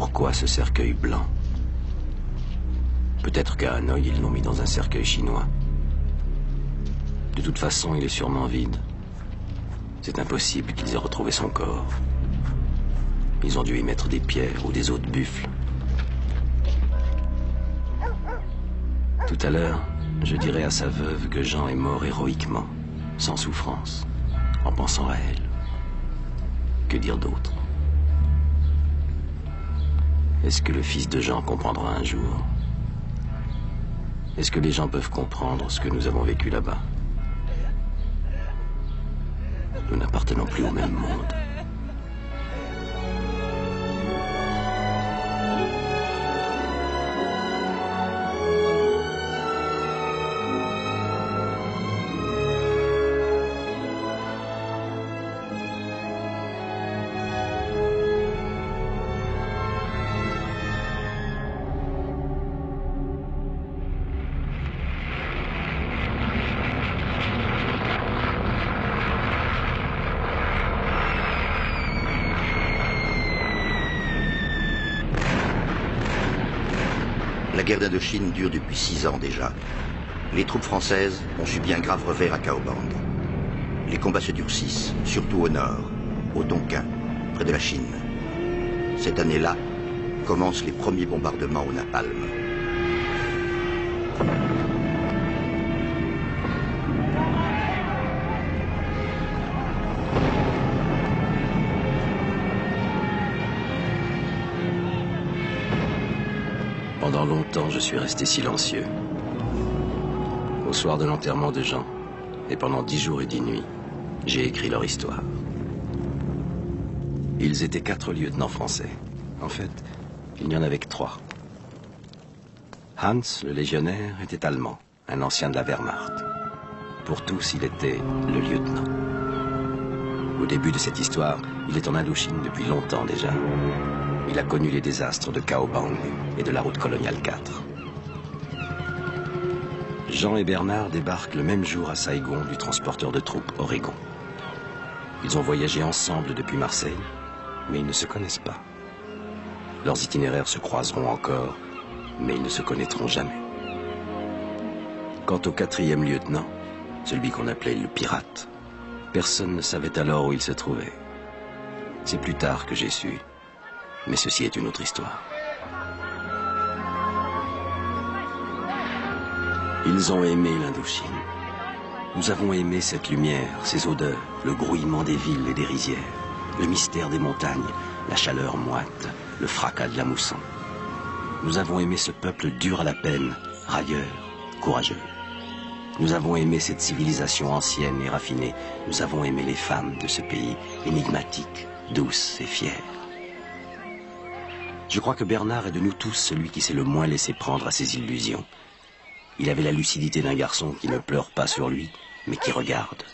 pourquoi ce cercueil blanc? Peut-être qu'à Hanoï, ils l'ont mis dans un cercueil chinois. De toute façon, il est sûrement vide. C'est impossible qu'ils aient retrouvé son corps. Ils ont dû y mettre des pierres ou des os de buffle. Tout à l'heure, je dirai à sa veuve que Jean est mort héroïquement, sans souffrance, en pensant à elle. Que dire d'autre? Est-ce que le fils de Jean comprendra un jour? Est-ce que les gens peuvent comprendre ce que nous avons vécu là-bas? Nous n'appartenons plus au même monde. La guerre d'Indochine dure depuis 6 ans déjà. Les troupes françaises ont subi un grave revers à Caobang. Les combats se durcissent, surtout au nord, au Tonkin, près de la Chine. Cette année-là, commencent les premiers bombardements au napalm. Pendant longtemps, je suis resté silencieux. Au soir de l'enterrement de Jean, et pendant 10 jours et 10 nuits, j'ai écrit leur histoire. Ils étaient 4 lieutenants français. En fait, il n'y en avait que 3. Hans, le légionnaire, était allemand, un ancien de la Wehrmacht. Pour tous, il était le lieutenant. Au début de cette histoire, il est en Indochine depuis longtemps déjà. Il a connu les désastres de Caobang et de la route coloniale 4. Jean et Bernard débarquent le même jour à Saigon du transporteur de troupes Oregon. Ils ont voyagé ensemble depuis Marseille, mais ils ne se connaissent pas. Leurs itinéraires se croiseront encore, mais ils ne se connaîtront jamais. Quant au 4e lieutenant, celui qu'on appelait le pirate, personne ne savait alors où il se trouvait. C'est plus tard que j'ai su. Mais ceci est une autre histoire. Ils ont aimé l'Indochine. Nous avons aimé cette lumière, ces odeurs, le grouillement des villes et des rizières, le mystère des montagnes, la chaleur moite, le fracas de la mousson. Nous avons aimé ce peuple dur à la peine, railleur, courageux. Nous avons aimé cette civilisation ancienne et raffinée. Nous avons aimé les femmes de ce pays, énigmatiques, douces et fières. Je crois que Bernard est de nous tous celui qui s'est le moins laissé prendre à ses illusions. Il avait la lucidité d'un garçon qui ne pleure pas sur lui, mais qui regarde.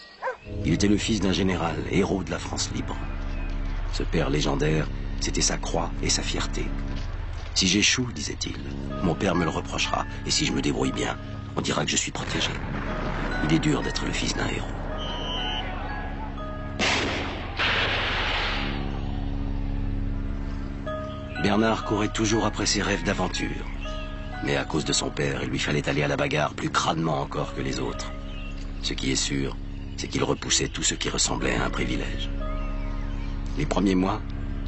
Il était le fils d'un général, héros de la France libre. Ce père légendaire, c'était sa croix et sa fierté. Si j'échoue, disait-il, mon père me le reprochera, et si je me débrouille bien, on dira que je suis protégé. Il est dur d'être le fils d'un héros. Bernard courait toujours après ses rêves d'aventure. Mais à cause de son père, il lui fallait aller à la bagarre plus crânement encore que les autres. Ce qui est sûr, c'est qu'il repoussait tout ce qui ressemblait à un privilège. Les premiers mois,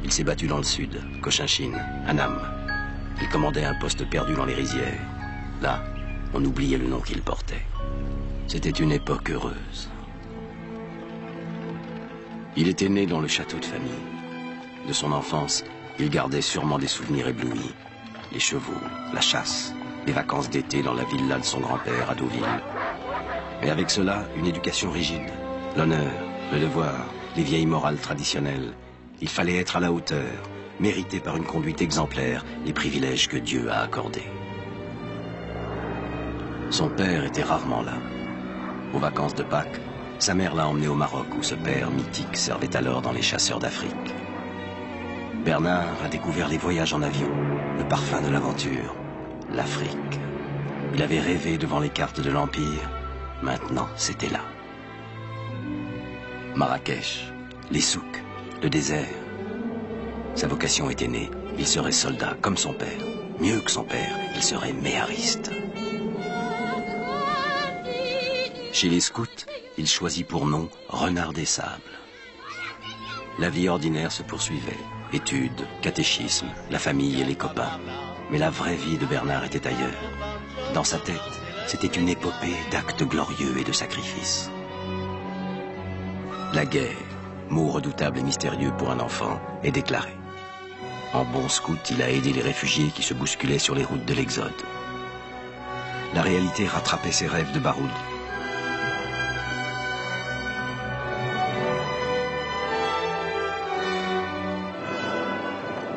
il s'est battu dans le sud, Cochinchine, à Nam. Il commandait un poste perdu dans les rizières. Là, on oubliait le nom qu'il portait. C'était une époque heureuse. Il était né dans le château de famille. De son enfance, il gardait sûrement des souvenirs éblouis. Les chevaux, la chasse, les vacances d'été dans la villa de son grand-père à Deauville. Mais avec cela, une éducation rigide. L'honneur, le devoir, les vieilles morales traditionnelles. Il fallait être à la hauteur, mériter par une conduite exemplaire les privilèges que Dieu a accordés. Son père était rarement là. Aux vacances de Pâques, sa mère l'a emmené au Maroc où ce père mythique servait alors dans les chasseurs d'Afrique. Bernard a découvert les voyages en avion, le parfum de l'aventure, l'Afrique. Il avait rêvé devant les cartes de l'Empire, maintenant c'était là. Marrakech, les souks, le désert. Sa vocation était née, Il serait soldat comme son père. Mieux que son père, il serait méhariste. Chez les scouts, il choisit pour nom Renard des Sables. La vie ordinaire se poursuivait. Études, catéchisme, la famille et les copains. Mais la vraie vie de Bernard était ailleurs. Dans sa tête, c'était une épopée d'actes glorieux et de sacrifices. La guerre, mot redoutable et mystérieux pour un enfant, est déclarée. En bon scout, il a aidé les réfugiés qui se bousculaient sur les routes de l'Exode. La réalité rattrapait ses rêves de baroud.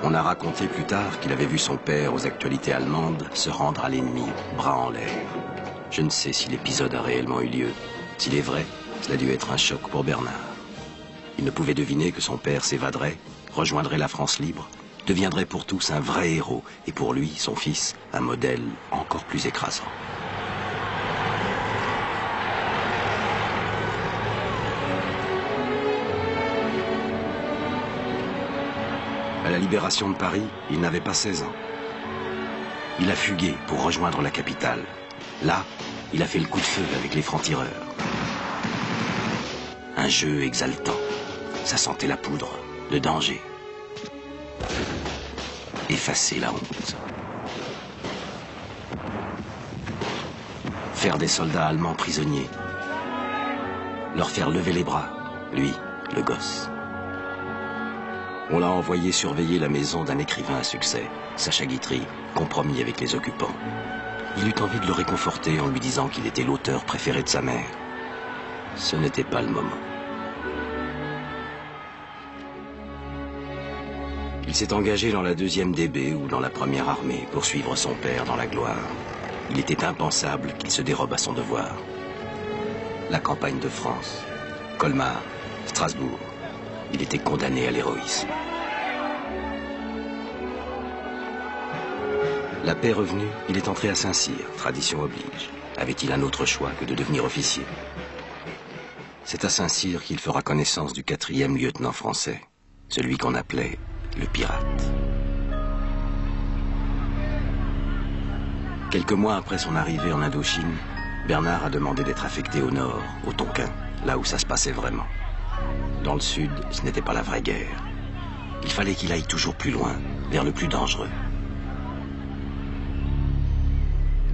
On a raconté plus tard qu'il avait vu son père aux actualités allemandes se rendre à l'ennemi, bras en l'air. Je ne sais si l'épisode a réellement eu lieu. S'il est vrai, cela a dû être un choc pour Bernard. Il ne pouvait deviner que son père s'évaderait, rejoindrait la France libre, deviendrait pour tous un vrai héros, et pour lui, son fils, un modèle encore plus écrasant. À la libération de Paris, il n'avait pas 16 ans. Il a fugué pour rejoindre la capitale. Là, il a fait le coup de feu avec les francs-tireurs. Un jeu exaltant. Ça sentait la poudre, le danger. Effacer la honte. Faire des soldats allemands prisonniers. Leur faire lever les bras, lui, le gosse. On l'a envoyé surveiller la maison d'un écrivain à succès, Sacha Guitry, compromis avec les occupants. Il eut envie de le réconforter en lui disant qu'il était l'auteur préféré de sa mère. Ce n'était pas le moment. Il s'est engagé dans la 2e DB ou dans la 1re armée pour suivre son père dans la gloire. Il était impensable qu'il se dérobe à son devoir. La campagne de France, Colmar, Strasbourg, il était condamné à l'héroïsme. La paix revenue, il est entré à Saint-Cyr, tradition oblige. Avait-il un autre choix que de devenir officier? C'est à Saint-Cyr qu'il fera connaissance du 4e lieutenant français, celui qu'on appelait le pirate. Quelques mois après son arrivée en Indochine, Bernard a demandé d'être affecté au nord, au Tonkin, là où ça se passait vraiment. Dans le sud, ce n'était pas la vraie guerre. Il fallait qu'il aille toujours plus loin, vers le plus dangereux.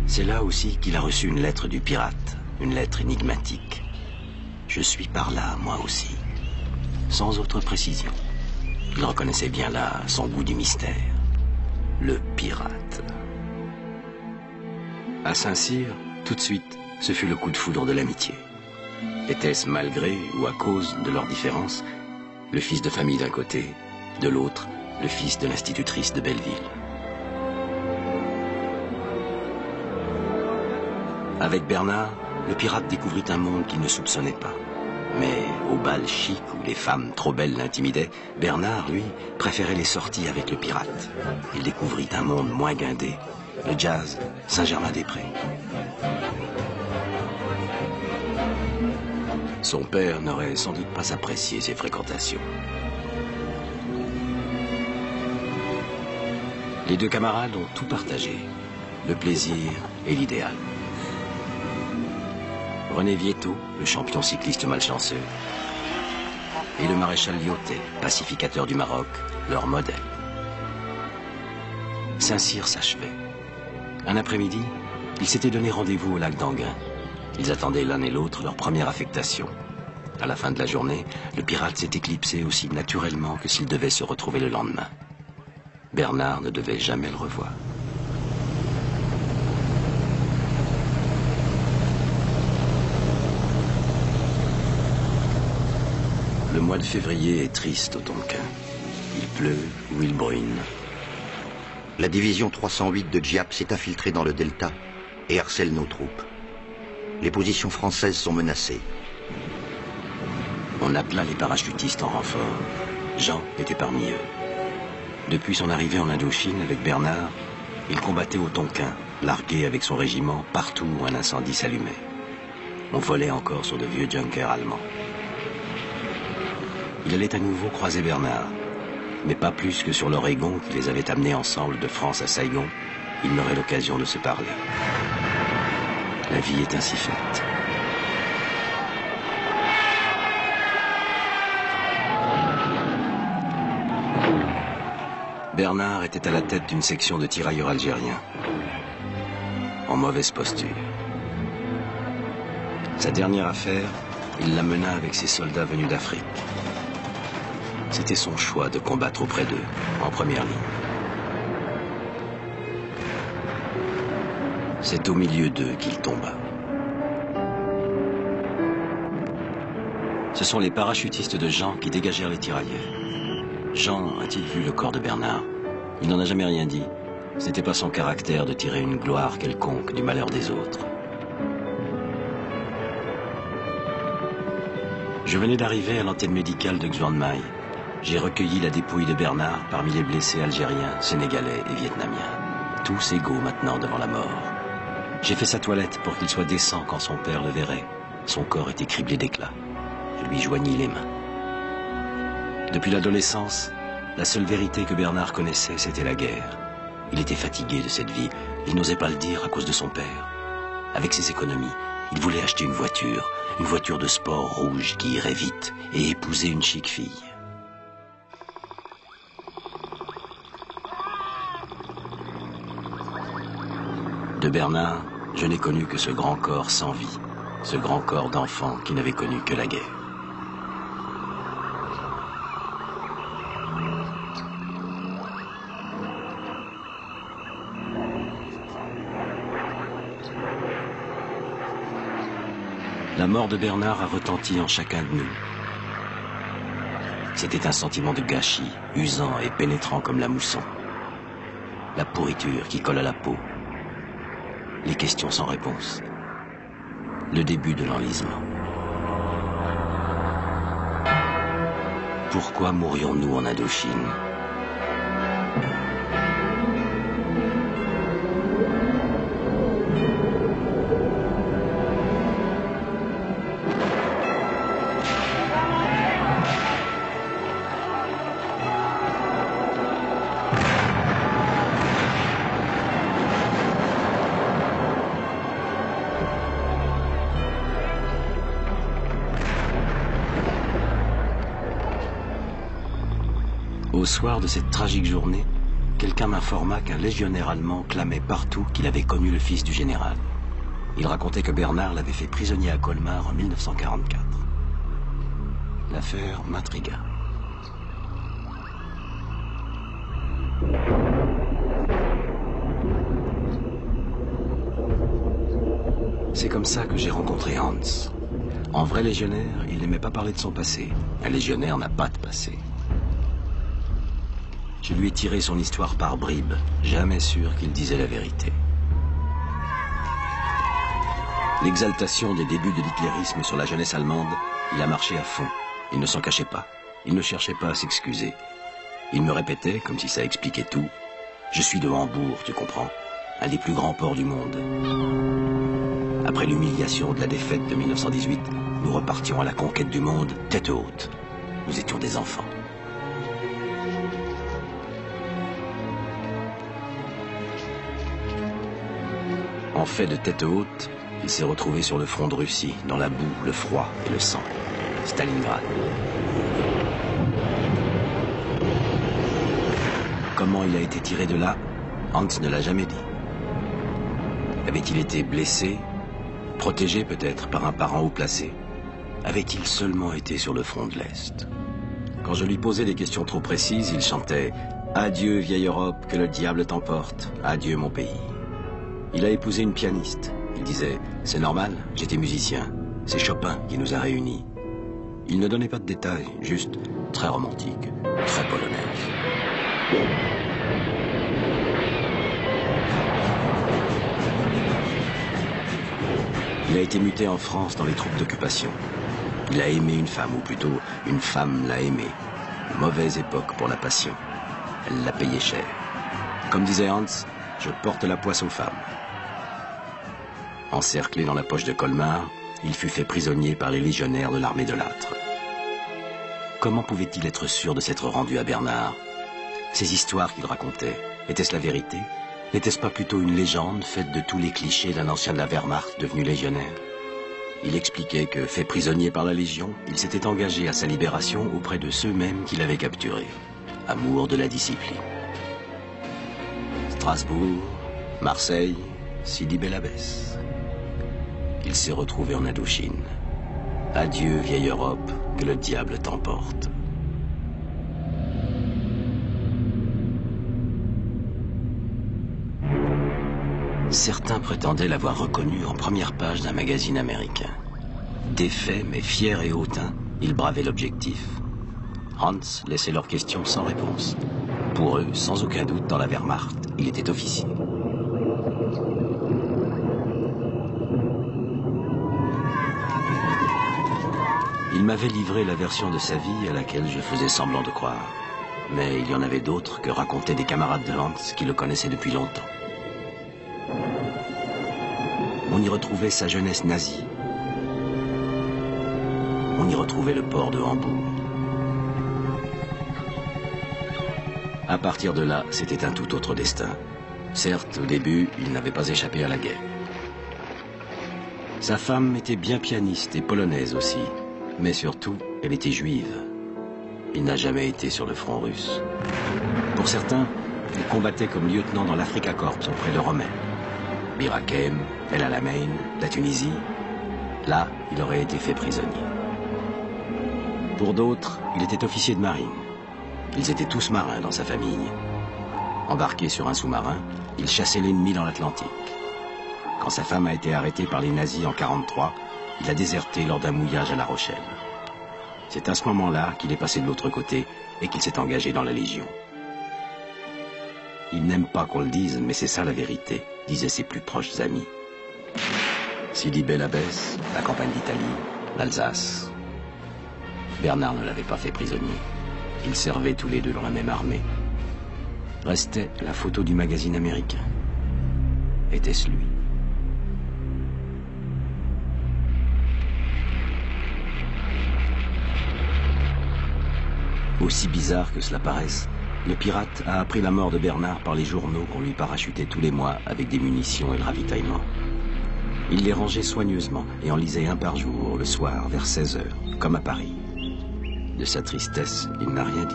C'est là aussi qu'il a reçu une lettre du pirate, une lettre énigmatique. Je suis par là, moi aussi. Sans autre précision. Il reconnaissait bien là son goût du mystère. Le pirate. À Saint-Cyr, tout de suite, ce fut le coup de foudre de l'amitié. Était-ce malgré ou à cause de leurs différences, le fils de famille d'un côté, de l'autre, le fils de l'institutrice de Belleville. Avec Bernard, le pirate découvrit un monde qu'il ne soupçonnait pas. Mais au bal chic où les femmes trop belles l'intimidaient, Bernard, lui, préférait les sorties avec le pirate. Il découvrit un monde moins guindé, le jazz, Saint-Germain-des-Prés. Son père n'aurait sans doute pas apprécié ses fréquentations. Les deux camarades ont tout partagé, le plaisir et l'idéal. René Vietto, le champion cycliste malchanceux, et le maréchal Lyautey, pacificateur du Maroc, leur modèle. Saint-Cyr s'achevait. Un après-midi, ils s'étaient donné rendez-vous au lac d'Anguin. Ils attendaient l'un et l'autre leur première affectation. À la fin de la journée, le pirate s'est éclipsé aussi naturellement que s'il devait se retrouver le lendemain. Bernard ne devait jamais le revoir. Le mois de février est triste au Tonkin. Il pleut ou il brune. La division 308 de Giap s'est infiltrée dans le delta et harcèle nos troupes. Les positions françaises sont menacées. On appela les parachutistes en renfort. Jean était parmi eux. Depuis son arrivée en Indochine avec Bernard, il combattait au Tonkin, largué avec son régiment partout où un incendie s'allumait. On volait encore sur de vieux junkers allemands. Il allait à nouveau croiser Bernard. mais pas plus que sur l'Oregon qui les avait amenés ensemble de France à Saigon, ils n'auraient l'occasion de se parler. La vie est ainsi faite. Bernard était à la tête d'une section de tirailleurs algériens, en mauvaise posture. Sa dernière affaire, il la mena avec ses soldats venus d'Afrique. C'était son choix de combattre auprès d'eux, en première ligne. C'est au milieu d'eux qu'il tomba. Ce sont les parachutistes de Jean qui dégagèrent les tirailleurs. Jean a-t-il vu le corps de Bernard? Il n'en a jamais rien dit. Ce n'était pas son caractère de tirer une gloire quelconque du malheur des autres. Je venais d'arriver à l'antenne médicale de Xuan Mai. J'ai recueilli la dépouille de Bernard parmi les blessés algériens, sénégalais et vietnamiens. Tous égaux maintenant devant la mort. J'ai fait sa toilette pour qu'il soit décent quand son père le verrait. Son corps était criblé d'éclats. Je lui joignis les mains. Depuis l'adolescence, la seule vérité que Bernard connaissait, c'était la guerre. Il était fatigué de cette vie. Il n'osait pas le dire à cause de son père. Avec ses économies, il voulait acheter une voiture de sport rouge qui irait vite et épouser une chic fille. De Bernard, je n'ai connu que ce grand corps sans vie, ce grand corps d'enfant qui n'avait connu que la guerre. La mort de Bernard a retenti en chacun de nous. C'était un sentiment de gâchis, usant et pénétrant comme la mousson. La pourriture qui colle à la peau. Les questions sans réponse. Le début de l'enlisement. Pourquoi mourions-nous en Indochine ? Au soir de cette tragique journée, quelqu'un m'informa qu'un légionnaire allemand clamait partout qu'il avait connu le fils du général. Il racontait que Bernard l'avait fait prisonnier à Colmar en 1944. L'affaire m'intrigua. C'est comme ça que j'ai rencontré Hans. En vrai légionnaire, il n'aimait pas parler de son passé. Un légionnaire n'a pas de passé. Je lui ai tiré son histoire par bribes, jamais sûr qu'il disait la vérité. L'exaltation des débuts de l'hitlérisme sur la jeunesse allemande, il a marché à fond. Il ne s'en cachait pas. Il ne cherchait pas à s'excuser. Il me répétait, comme si ça expliquait tout, « Je suis de Hambourg, tu comprends, un des plus grands ports du monde. » Après l'humiliation de la défaite de 1918, nous repartions à la conquête du monde tête haute. Nous étions des enfants. En fait de tête haute, il s'est retrouvé sur le front de Russie, dans la boue, le froid et le sang. Stalingrad. Comment il a été tiré de là, Hans ne l'a jamais dit. Avait-il été blessé, protégé peut-être par un parent haut placé? Avait-il seulement été sur le front de l'Est? Quand je lui posais des questions trop précises, il chantait « Adieu vieille Europe, que le diable t'emporte, adieu mon pays ». Il a épousé une pianiste. Il disait « C'est normal, j'étais musicien. C'est Chopin qui nous a réunis. » Il ne donnait pas de détails, juste très romantique, très polonaise. Il a été muté en France dans les troupes d'occupation. Il a aimé une femme, ou plutôt une femme l'a aimé. Mauvaise époque pour la passion. Elle l'a payé cher. Comme disait Hans, je porte la poisse aux femmes. Encerclé dans la poche de Colmar, il fut fait prisonnier par les légionnaires de l'armée de Lattre. Comment pouvait-il être sûr de s'être rendu à Bernard, Ces histoires qu'il racontait, était-ce la vérité? N'était-ce pas plutôt une légende faite de tous les clichés d'un ancien de la Wehrmacht devenu légionnaire? Il expliquait que, fait prisonnier par la Légion, il s'était engagé à sa libération auprès de ceux-mêmes qui l'avaient capturé. Amour de la discipline. Strasbourg, Marseille, Sidi Bel Abbès. Il s'est retrouvé en Indochine. Adieu, vieille Europe, que le diable t'emporte. Certains prétendaient l'avoir reconnu en première page d'un magazine américain. Défait mais fier et hautain, il bravait l'objectif. Hans laissait leurs questions sans réponse. Pour eux, sans aucun doute, dans la Wehrmacht, il était officier. Il m'avait livré la version de sa vie à laquelle je faisais semblant de croire. Mais il y en avait d'autres que racontaient des camarades de Hans qui le connaissaient depuis longtemps. On y retrouvait sa jeunesse nazie. On y retrouvait le port de Hambourg. À partir de là, c'était un tout autre destin. Certes, au début, il n'avait pas échappé à la guerre. Sa femme était bien pianiste et polonaise aussi. Mais surtout, elle était juive. Il n'a jamais été sur le front russe. Pour certains, il combattait comme lieutenant dans l'Africa Corps auprès de Rommel. Bir Hakeim, El Alamein, la Tunisie. Là, il aurait été fait prisonnier. Pour d'autres, il était officier de marine. Ils étaient tous marins dans sa famille. Embarqué sur un sous-marin, il chassait l'ennemi dans l'Atlantique. Quand sa femme a été arrêtée par les nazis en 1943, il a déserté lors d'un mouillage à La Rochelle. C'est à ce moment-là qu'il est passé de l'autre côté et qu'il s'est engagé dans la Légion. Il n'aime pas qu'on le dise, mais c'est ça la vérité, disaient ses plus proches amis. Sidi Bel Abbès, la campagne d'Italie, l'Alsace. Bernard ne l'avait pas fait prisonnier. Ils servaient tous les deux dans la même armée. Restait la photo du magazine américain. Était-ce lui? Aussi bizarre que cela paraisse, le pirate a appris la mort de Bernard par les journaux qu'on lui parachutait tous les mois avec des munitions et le ravitaillement. Il les rangeait soigneusement et en lisait un par jour, le soir, vers 16 h, comme à Paris. De sa tristesse, il n'a rien dit.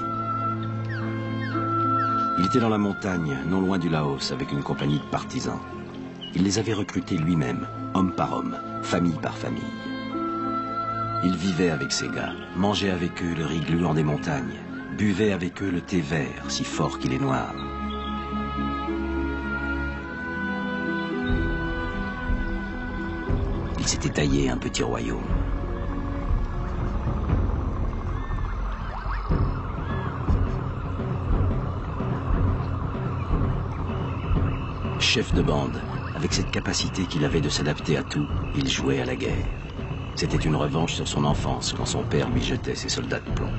Il était dans la montagne, non loin du Laos, avec une compagnie de partisans. Il les avait recrutés lui-même, homme par homme, famille par famille. Il vivait avec ces gars, mangeait avec eux le riz gluant des montagnes, buvait avec eux le thé vert, si fort qu'il est noir. Il s'était taillé un petit royaume. Chef de bande, avec cette capacité qu'il avait de s'adapter à tout, il jouait à la guerre. C'était une revanche sur son enfance quand son père lui jetait ses soldats de plomb.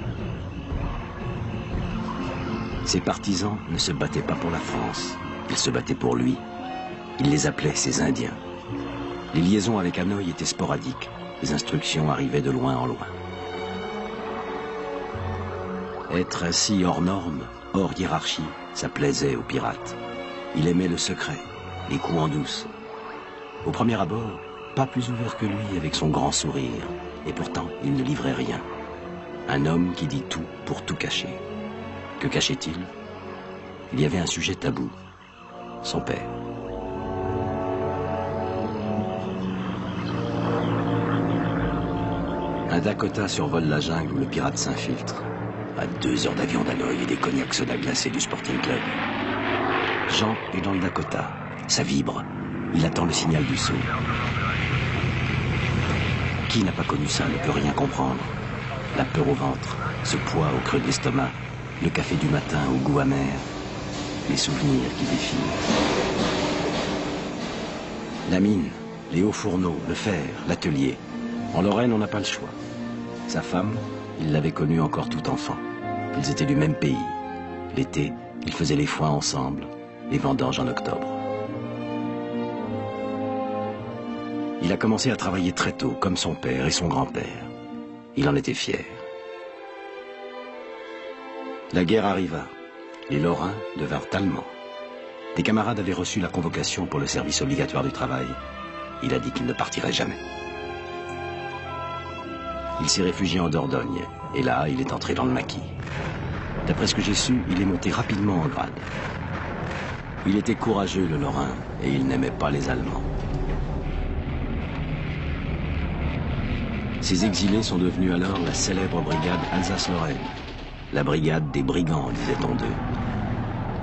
Ses partisans ne se battaient pas pour la France, ils se battaient pour lui. Il les appelait ses Indiens. Les liaisons avec Hanoï étaient sporadiques, les instructions arrivaient de loin en loin. Être ainsi hors norme, hors hiérarchie, ça plaisait aux pirates. Il aimait le secret, les coups en douce. Au premier abord, pas plus ouvert que lui avec son grand sourire, et pourtant il ne livrait rien. Un homme qui dit tout pour tout cacher. Que cachait-il? Il y avait un sujet tabou, son père. Un Dakota survole la jungle où le pirate s'infiltre. À 2 heures d'avion d'Hanoï et des cognacs soda glacés du Sporting Club. Jean est dans le Dakota. Ça vibre. Il attend le signal du saut. Qui n'a pas connu ça ne peut rien comprendre. La peur au ventre, ce poids au creux de l'estomac, le café du matin au goût amer, les souvenirs qui défilent. La mine, les hauts fourneaux, le fer, l'atelier. En Lorraine, on n'a pas le choix. Sa femme, il l'avait connue encore tout enfant. Ils étaient du même pays. L'été, ils faisaient les foins ensemble, les vendanges en octobre. Il a commencé à travailler très tôt, comme son père et son grand-père. Il en était fier. La guerre arriva. Les Lorrains devinrent allemands. Des camarades avaient reçu la convocation pour le service obligatoire du travail. Il a dit qu'il ne partirait jamais. Il s'est réfugié en Dordogne, et là, il est entré dans le maquis. D'après ce que j'ai su, il est monté rapidement en grade. Il était courageux, le Lorrain, et il n'aimait pas les Allemands. Ces exilés sont devenus alors la célèbre brigade Alsace-Lorraine. La brigade des brigands, disait-on d'eux.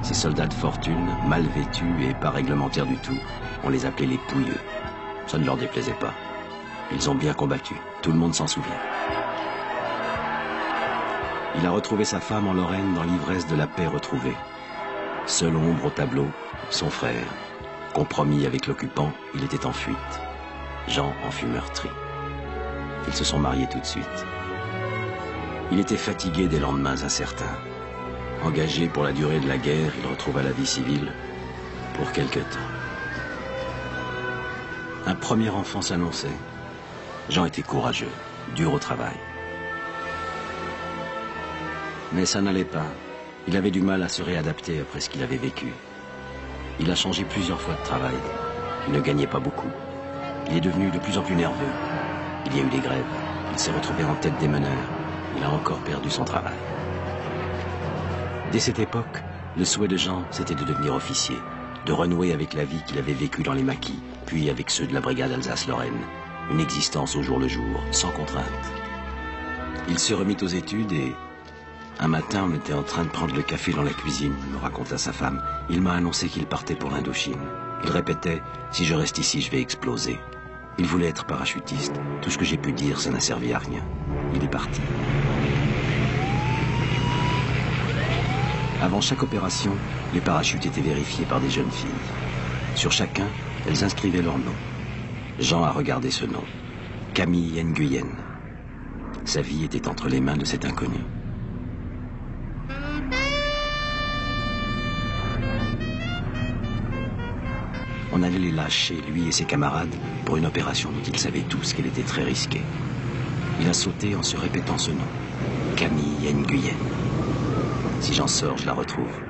Ces soldats de fortune, mal vêtus et pas réglementaires du tout, on les appelait les pouilleux. Ça ne leur déplaisait pas. Ils ont bien combattu, tout le monde s'en souvient. Il a retrouvé sa femme en Lorraine dans l'ivresse de la paix retrouvée. Seule ombre au tableau, son frère. Compromis avec l'occupant, il était en fuite. Jean en fut meurtri. Ils se sont mariés tout de suite. Il était fatigué des lendemains incertains. Engagé pour la durée de la guerre, il retrouva la vie civile pour quelque temps. Un premier enfant s'annonçait. Jean était courageux, dur au travail. Mais ça n'allait pas. Il avait du mal à se réadapter après ce qu'il avait vécu. Il a changé plusieurs fois de travail. Il ne gagnait pas beaucoup. Il est devenu de plus en plus nerveux. Il y a eu des grèves. Il s'est retrouvé en tête des meneurs. Il a encore perdu son travail. Dès cette époque, le souhait de Jean, c'était de devenir officier, de renouer avec la vie qu'il avait vécue dans les maquis, puis avec ceux de la brigade Alsace-Lorraine. Une existence au jour le jour, sans contrainte. Il se remit aux études et... Un matin, on était en train de prendre le café dans la cuisine, me raconta sa femme. Il m'a annoncé qu'il partait pour l'Indochine. Il répétait, si je reste ici, je vais exploser. Il voulait être parachutiste. Tout ce que j'ai pu dire, ça n'a servi à rien. Il est parti. Avant chaque opération, les parachutes étaient vérifiés par des jeunes filles. Sur chacun, elles inscrivaient leur nom. Jean a regardé ce nom. Camille Nguyen. Sa vie était entre les mains de cet inconnu. On allait les lâcher, lui et ses camarades, pour une opération dont ils savaient tous qu'elle était très risquée. Il a sauté en se répétant ce nom. Camille Nguyen. Si j'en sors, je la retrouve.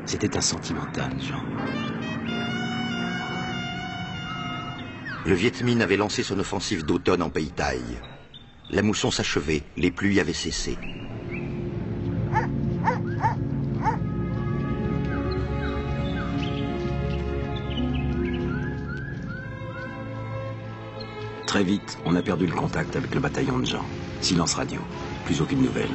C'était un sentimental, Jean. Le Viet Minh avait lancé son offensive d'automne en Pays Thaï. La mousson s'achevait, les pluies avaient cessé. Très vite, on a perdu le contact avec le bataillon de Jean. Silence radio, plus aucune nouvelle.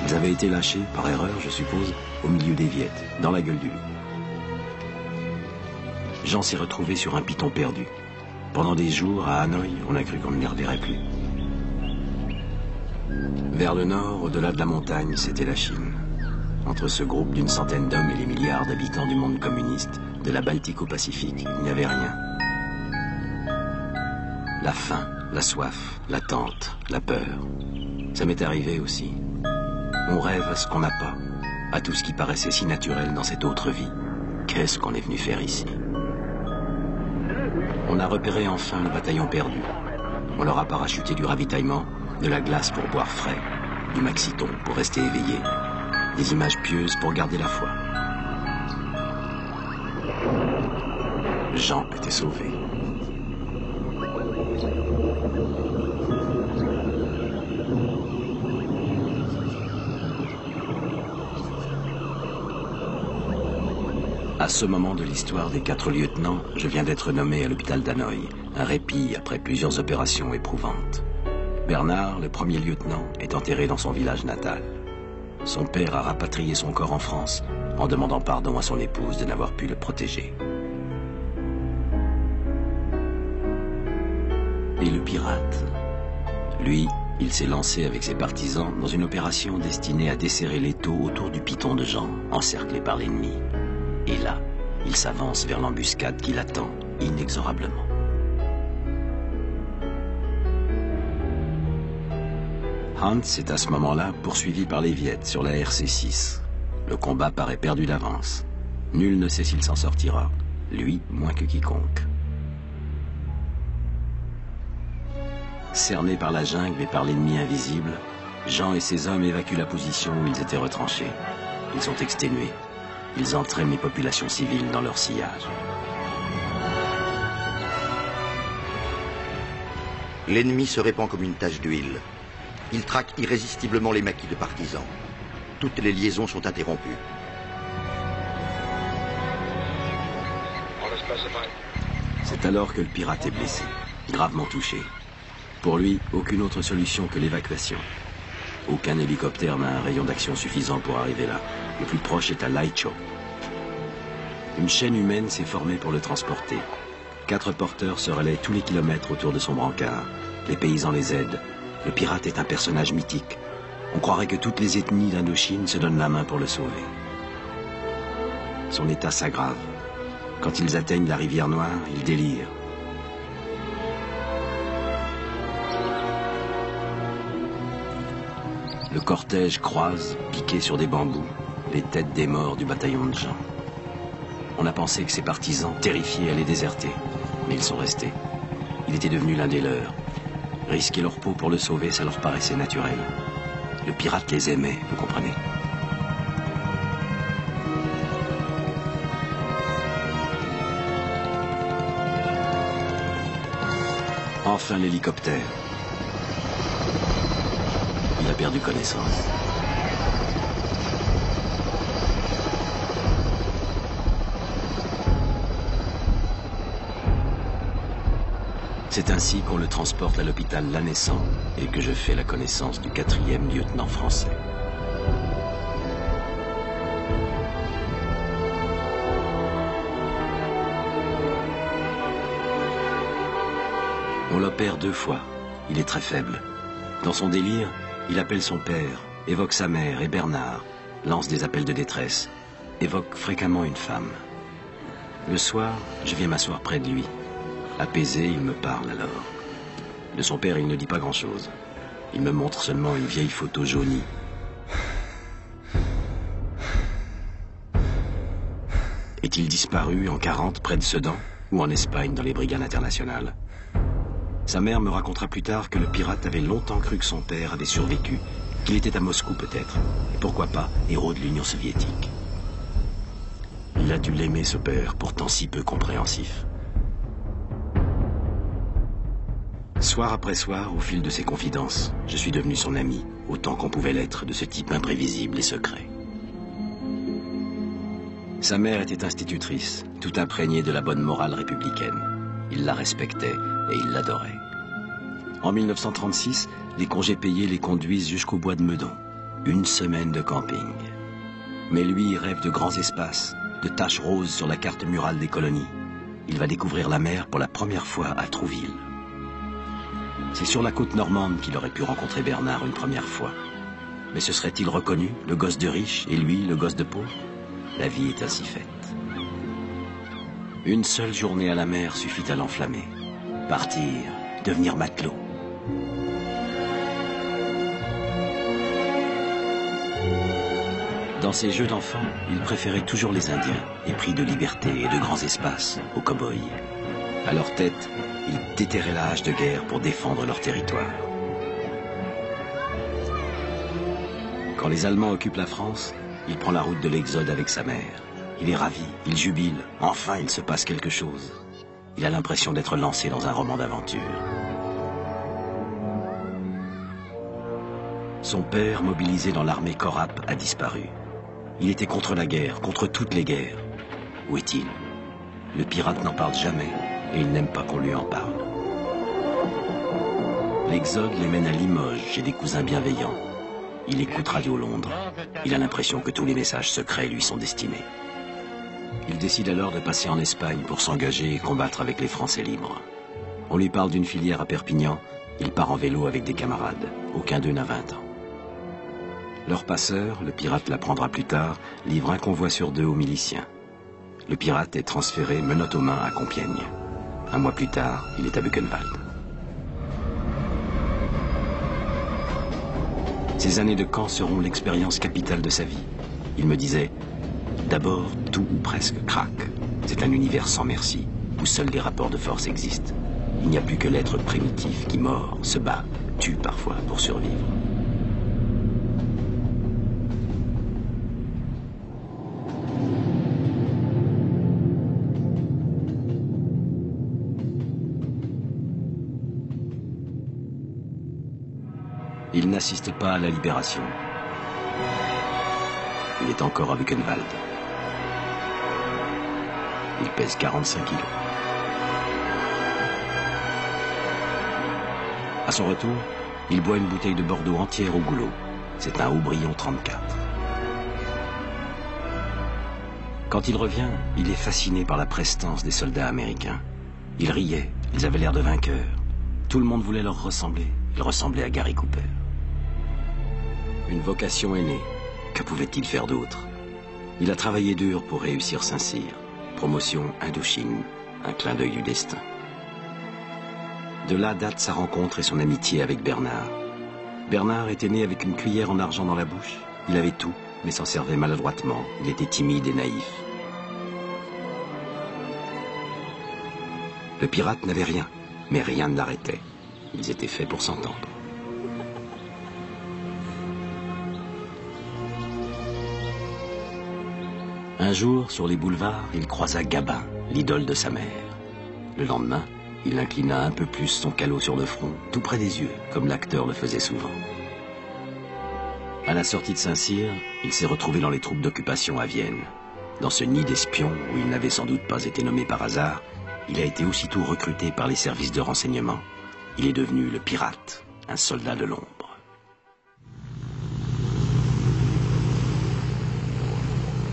Ils avaient été lâchés, par erreur, je suppose, au milieu des Viettes, dans la gueule du loup. Jean s'est retrouvé sur un piton perdu. Pendant des jours, à Hanoï, on a cru qu'on ne les reverrait plus. Vers le nord, au-delà de la montagne, c'était la Chine. Entre ce groupe d'une centaine d'hommes et les milliards d'habitants du monde communiste, de la Baltique au Pacifique, il n'y avait rien. La faim, la soif, l'attente, la peur. Ça m'est arrivé aussi. On rêve à ce qu'on n'a pas, à tout ce qui paraissait si naturel dans cette autre vie. Qu'est-ce qu'on est venu faire ici? On a repéré enfin le bataillon perdu. On leur a parachuté du ravitaillement, de la glace pour boire frais, du maxiton pour rester éveillé, des images pieuses pour garder la foi. Jean était sauvé. À ce moment de l'histoire des 4 lieutenants, je viens d'être nommé à l'hôpital d'Hanoï, un répit après plusieurs opérations éprouvantes. Bernard, le premier lieutenant, est enterré dans son village natal. Son père a rapatrié son corps en France en demandant pardon à son épouse de n'avoir pu le protéger. Et le pirate, lui, il s'est lancé avec ses partisans dans une opération destinée à desserrer l'étau autour du piton de Jean, encerclé par l'ennemi. Et là, il s'avance vers l'embuscade qui l'attend inexorablement. Hans est à ce moment-là poursuivi par les Viettes sur la RC6. Le combat paraît perdu d'avance. Nul ne sait s'il s'en sortira, lui moins que quiconque. Cerné par la jungle et par l'ennemi invisible, Jean et ses hommes évacuent la position où ils étaient retranchés. Ils sont exténués. Ils entraînent les populations civiles dans leur sillage. L'ennemi se répand comme une tache d'huile. Il traque irrésistiblement les maquis de partisans. Toutes les liaisons sont interrompues. C'est alors que le pirate est blessé, gravement touché. Pour lui, aucune autre solution que l'évacuation. Aucun hélicoptère n'a un rayon d'action suffisant pour arriver là. Le plus proche est à Laicho. Une chaîne humaine s'est formée pour le transporter. 4 porteurs se relaient tous les kilomètres autour de son brancard. Les paysans les aident. Le pirate est un personnage mythique. On croirait que toutes les ethnies d'Indochine se donnent la main pour le sauver. Son état s'aggrave. Quand ils atteignent la rivière Noire, il délire. Le cortège croise, piqué sur des bambous, les têtes des morts du bataillon de Jean. On a pensé que ses partisans, terrifiés, allaient déserter. Mais ils sont restés. Il était devenu l'un des leurs. Risquer leur peau pour le sauver, ça leur paraissait naturel. Le pirate les aimait, vous comprenez. Enfin l'hélicoptère. Il a perdu connaissance. C'est ainsi qu'on le transporte à l'hôpital La Naissant et que je fais la connaissance du 4e lieutenant français. On l'opère 2 fois. Il est très faible. Dans son délire, il appelle son père, évoque sa mère et Bernard, lance des appels de détresse, évoque fréquemment une femme. Le soir, je viens m'asseoir près de lui. Apaisé, il me parle alors. De son père, il ne dit pas grand-chose. Il me montre seulement une vieille photo jaunie. Est-il disparu en 40 près de Sedan ou en Espagne dans les brigades internationales? Sa mère me racontera plus tard que le pirate avait longtemps cru que son père avait survécu, qu'il était à Moscou peut-être, et pourquoi pas héros de l'Union soviétique. Il a dû l'aimer ce père, pourtant si peu compréhensif. Soir après soir, au fil de ses confidences, je suis devenu son ami, autant qu'on pouvait l'être de ce type imprévisible et secret. Sa mère était institutrice, tout imprégnée de la bonne morale républicaine. Il la respectait et il l'adorait. En 1936, les congés payés les conduisent jusqu'au bois de Meudon. 1 semaine de camping. Mais lui, il rêve de grands espaces, de taches roses sur la carte murale des colonies. Il va découvrir la mer pour la première fois à Trouville. C'est sur la côte normande qu'il aurait pu rencontrer Bernard une première fois. Mais se serait-il reconnu, le gosse de riche, et lui, le gosse de pauvre? La vie est ainsi faite. Une seule journée à la mer suffit à l'enflammer. Partir, devenir matelot. Dans ses jeux d'enfant, il préférait toujours les Indiens, épris de liberté et de grands espaces, aux cow-boys. À leur tête, ils déterraient la hache de guerre pour défendre leur territoire. Quand les Allemands occupent la France, il prend la route de l'Exode avec sa mère. Il est ravi, il jubile, enfin il se passe quelque chose. Il a l'impression d'être lancé dans un roman d'aventure. Son père, mobilisé dans l'armée Corap, a disparu. Il était contre la guerre, contre toutes les guerres. Où est-il? Le pirate n'en parle jamais et il n'aime pas qu'on lui en parle. L'Exode les mène à Limoges chez des cousins bienveillants. Il écoute Radio Londres. Il a l'impression que tous les messages secrets lui sont destinés. Il décide alors de passer en Espagne pour s'engager et combattre avec les Français libres. On lui parle d'une filière à Perpignan. Il part en vélo avec des camarades. Aucun d'eux n'a 20 ans. Leur passeur, le pirate l'apprendra plus tard, livre un convoi sur 2 aux miliciens. Le pirate est transféré menottes aux mains à Compiègne. 1 mois plus tard, il est à Buchenwald. Ces années de camp seront l'expérience capitale de sa vie. Il me disait, d'abord, tout ou presque craque. C'est un univers sans merci, où seuls les rapports de force existent. Il n'y a plus que l'être primitif qui mord, se bat, tue parfois pour survivre. n'assiste pas à la libération. Il est encore à Buchenwald. Il pèse 45 kilos. À son retour, il boit une bouteille de Bordeaux entière au goulot. C'est un Haubrion 34. Quand il revient, il est fasciné par la prestance des soldats américains. Ils riaient, ils avaient l'air de vainqueurs. Tout le monde voulait leur ressembler. Ils ressemblaient à Gary Cooper. Une vocation est née. Que pouvait-il faire d'autre? Il a travaillé dur pour réussir Saint-Cyr. Promotion Indochine, un clin d'œil du destin. De là date sa rencontre et son amitié avec Bernard. Bernard était né avec une cuillère en argent dans la bouche. Il avait tout, mais s'en servait maladroitement. Il était timide et naïf. Le pirate n'avait rien, mais rien ne l'arrêtait. Ils étaient faits pour s'entendre. Un jour, sur les boulevards, il croisa Gabin, l'idole de sa mère. Le lendemain, il inclina un peu plus son calot sur le front, tout près des yeux, comme l'acteur le faisait souvent. À la sortie de Saint-Cyr, il s'est retrouvé dans les troupes d'occupation à Vienne. Dans ce nid d'espions, où il n'avait sans doute pas été nommé par hasard, il a été aussitôt recruté par les services de renseignement. Il est devenu le pirate, un soldat de l'ombre.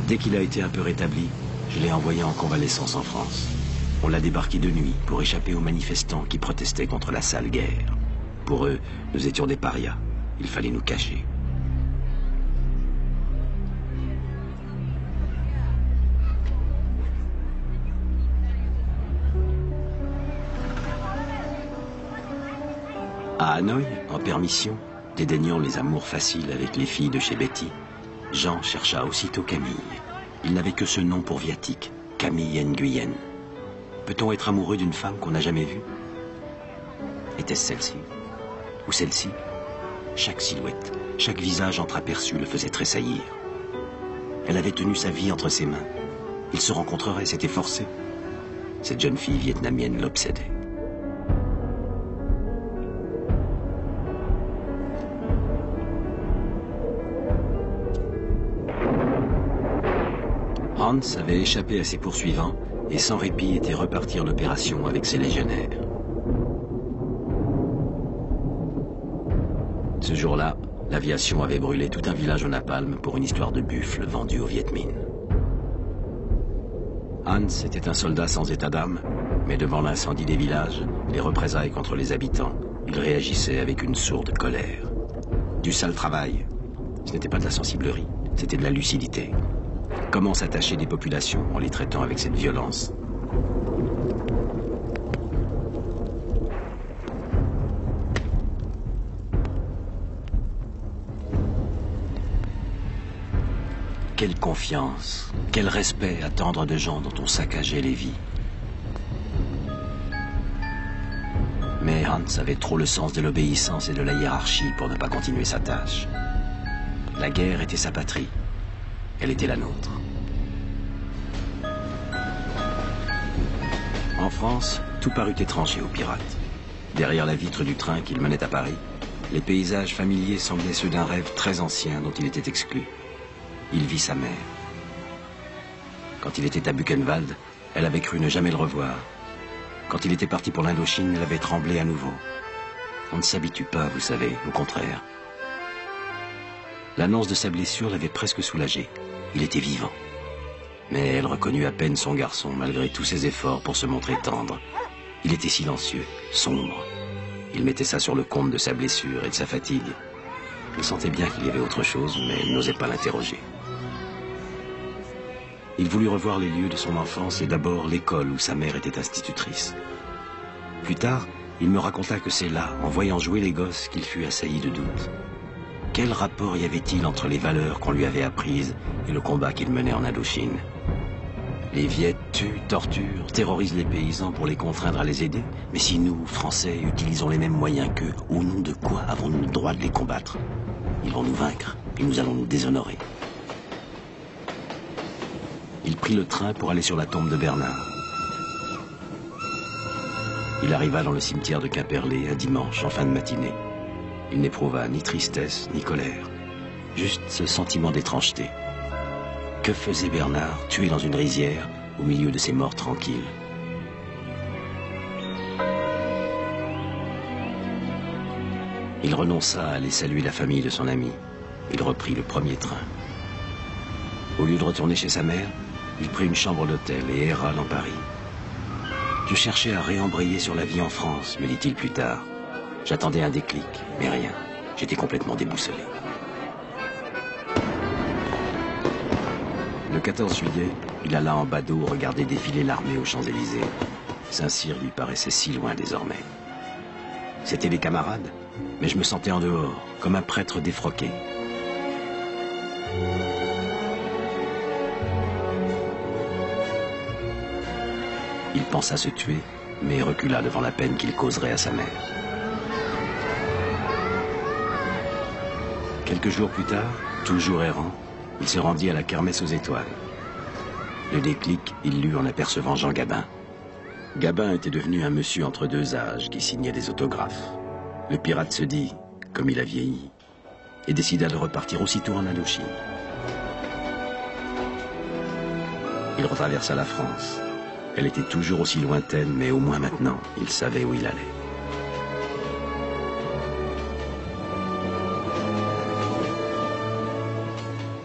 Dès qu'il a été un peu rétabli, je l'ai envoyé en convalescence en France. On l'a débarqué de nuit pour échapper aux manifestants qui protestaient contre la sale guerre. Pour eux, nous étions des parias. Il fallait nous cacher. À Hanoï, en permission, dédaignant les amours faciles avec les filles de chez Betty, Jean chercha aussitôt Camille. Il n'avait que ce nom pour viatique, Camille Nguyen. Peut-on être amoureux d'une femme qu'on n'a jamais vue? Était-ce celle-ci? Ou celle-ci? Chaque silhouette, chaque visage entreaperçu le faisait tressaillir. Elle avait tenu sa vie entre ses mains. Ils se rencontreraient, c'était forcé. Cette jeune fille vietnamienne l'obsédait. Hans avait échappé à ses poursuivants et sans répit était reparti en opération avec ses légionnaires. Ce jour-là, l'aviation avait brûlé tout un village au napalm pour une histoire de buffle vendue aux Viet Minh. Hans était un soldat sans état d'âme, mais devant l'incendie des villages, les représailles contre les habitants, il réagissait avec une sourde colère. Du sale travail, ce n'était pas de la sensiblerie, c'était de la lucidité. Comment s'attacher des populations en les traitant avec cette violence? Quelle confiance, quel respect attendre de gens dont on saccageait les vies. Mais Hans avait trop le sens de l'obéissance et de la hiérarchie pour ne pas continuer sa tâche. La guerre était sa patrie. Elle était la nôtre. En France, tout parut étranger aux pirates. Derrière la vitre du train qu'il menait à Paris, les paysages familiers semblaient ceux d'un rêve très ancien dont il était exclu. Il vit sa mère. Quand il était à Buchenwald, elle avait cru ne jamais le revoir. Quand il était parti pour l'Indochine, elle avait tremblé à nouveau. On ne s'habitue pas, vous savez, au contraire. L'annonce de sa blessure l'avait presque soulagé. Il était vivant. Mais elle reconnut à peine son garçon, malgré tous ses efforts pour se montrer tendre. Il était silencieux, sombre. Il mettait ça sur le compte de sa blessure et de sa fatigue. Elle sentait bien qu'il y avait autre chose, mais elle n'osait pas l'interroger. Il voulut revoir les lieux de son enfance et d'abord l'école où sa mère était institutrice. Plus tard, il me raconta que c'est là, en voyant jouer les gosses, qu'il fut assailli de doutes. Quel rapport y avait-il entre les valeurs qu'on lui avait apprises et le combat qu'il menait en Indochine? Les Viet tuent, torturent, terrorisent les paysans pour les contraindre à les aider. Mais si nous, Français, utilisons les mêmes moyens qu'eux, au nom de quoi avons-nous le droit de les combattre? Ils vont nous vaincre et nous allons nous déshonorer. Il prit le train pour aller sur la tombe de Bernard. Il arriva dans le cimetière de Quimperlé un dimanche en fin de matinée. Il n'éprouva ni tristesse, ni colère. Juste ce sentiment d'étrangeté. Que faisait Bernard, tué dans une rizière, au milieu de ces morts tranquilles? Il renonça à aller saluer la famille de son ami. Il reprit le premier train. Au lieu de retourner chez sa mère, il prit une chambre d'hôtel et erra dans Paris. Je cherchais à réembrayer sur la vie en France, me dit-il plus tard. J'attendais un déclic, mais rien. J'étais complètement déboussolé. Le 14 juillet, il alla en badaud regarder défiler l'armée aux Champs-Élysées. Saint-Cyr lui paraissait si loin désormais. C'étaient des camarades, mais je me sentais en dehors, comme un prêtre défroqué. Il pensa se tuer, mais recula devant la peine qu'il causerait à sa mère. Quelques jours plus tard, toujours errant, il se rendit à la kermesse aux étoiles. Le déclic, il l'eut en apercevant Jean Gabin. Gabin était devenu un monsieur entre deux âges qui signait des autographes. Le pirate se dit, comme il a vieilli, et décida de repartir aussitôt en Indochine. Il retraversa la France. Elle était toujours aussi lointaine, mais au moins maintenant, il savait où il allait.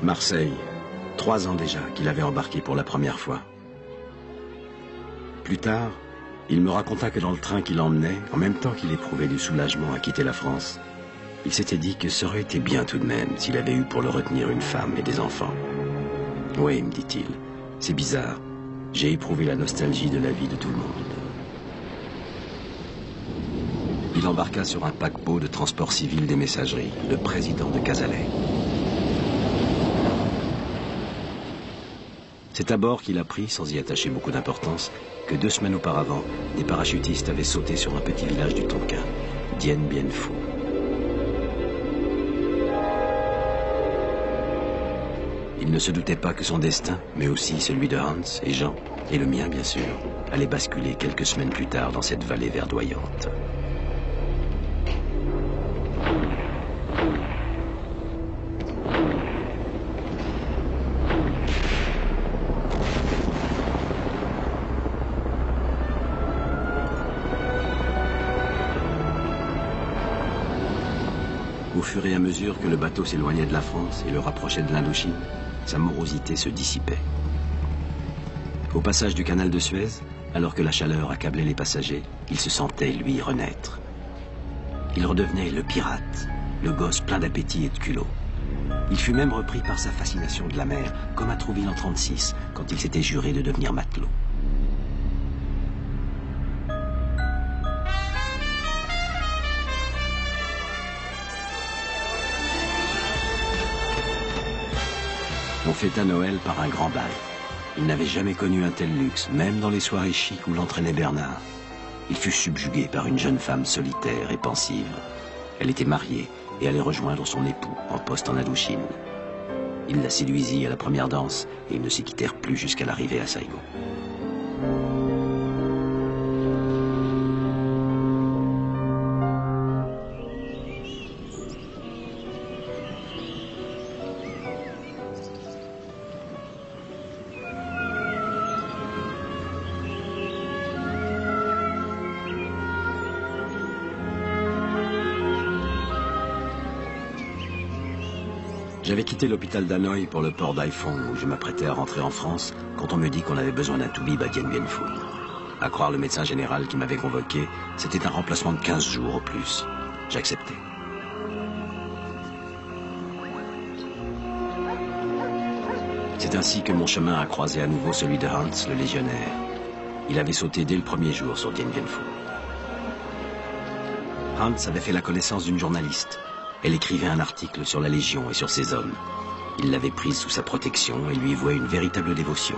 Marseille, 3 ans déjà qu'il avait embarqué pour la première fois. Plus tard, il me raconta que dans le train qui l'emmenait, en même temps qu'il éprouvait du soulagement à quitter la France, il s'était dit que ça aurait été bien tout de même s'il avait eu pour le retenir une femme et des enfants. Oui, me dit-il, c'est bizarre. J'ai éprouvé la nostalgie de la vie de tout le monde. Il embarqua sur un paquebot de transport civil des messageries, le président de Cazalet. C'est à bord qu'il apprit, sans y attacher beaucoup d'importance, que 2 semaines auparavant, des parachutistes avaient sauté sur un petit village du Tonkin, Dien Bien Phu. Il ne se doutait pas que son destin, mais aussi celui de Hans et Jean, et le mien bien sûr, allait basculer quelques semaines plus tard dans cette vallée verdoyante. Au fur et à mesure que le bateau s'éloignait de la France et le rapprochait de l'Indochine, sa morosité se dissipait. Au passage du canal de Suez, alors que la chaleur accablait les passagers, il se sentait, lui, renaître. Il redevenait le pirate, le gosse plein d'appétit et de culot. Il fut même repris par sa fascination de la mer, comme à Trouville en 1936, quand il s'était juré de devenir matelot. On fêta Noël par un grand bal. Il n'avait jamais connu un tel luxe, même dans les soirées chic où l'entraînait Bernard. Il fut subjugué par une jeune femme solitaire et pensive. Elle était mariée et allait rejoindre son époux en poste en Indochine. Il la séduisit à la première danse et ils ne s'y quittèrent plus jusqu'à l'arrivée à Saigon. J'avais quitté l'hôpital d'Hanoï pour le port d'Haiphong où je m'apprêtais à rentrer en France quand on me dit qu'on avait besoin d'un toubib à Dien Bien Phu. À croire le médecin général qui m'avait convoqué, c'était un remplacement de 15 jours au plus. J'acceptais. C'est ainsi que mon chemin a croisé à nouveau celui de Hans, le légionnaire. Il avait sauté dès le premier jour sur Dien Bien Phu. Hans avait fait la connaissance d'une journaliste. Elle écrivait un article sur la Légion et sur ses hommes. Il l'avait prise sous sa protection et lui vouait une véritable dévotion.